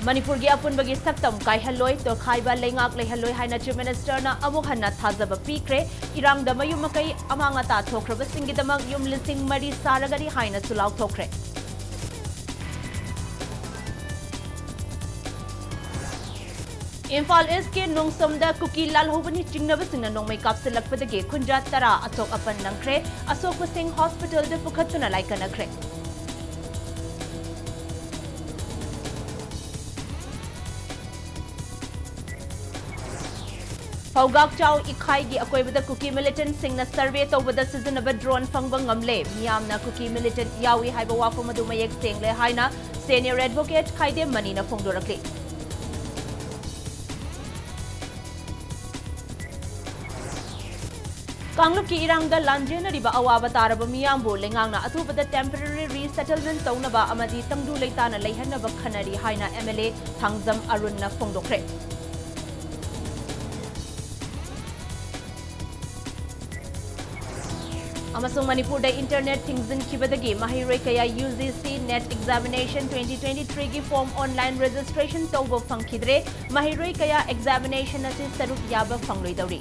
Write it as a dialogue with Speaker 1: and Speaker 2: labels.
Speaker 1: Manipur gi apunbagi saktam kaihalloi to khaiba lengak leihalloi haina Chief Minister na amuk hanna thajaba pikre irang da mayum makai amanga ta thokraba singidamak yum lising mari saragari haina sulaw thokre Imphal East ke nongsamda kuki lal hobani chingnaba singna nongmai kapsilakpadagi khunja tara atok apan nangkre Asok Singh Hospital de pukhatuna laikanakre Paugak Chow Ikhai gi akoibada cookie militant singna survey tawbada seasonaba drone fangbang ngamle miyamna cookie militant yawi haiba wafum adu mayek sengle haina senior advocate Khaide Manina phongdorakle Kanglup ki irangda lanjena riba awaba taraba miyambu lengangna athubada temporary resettlement tawnaba amadi tangdu leitana leihanaba khanari haina MLA Thangjam Arunna phongdokre Amasung Manipur da internet thingzin kibadagi mahiroi kaya UGC net examination 2023 gi form online registration tawba phangkhidre mahiroi kaya examination asi saruk yaba phangloi dawri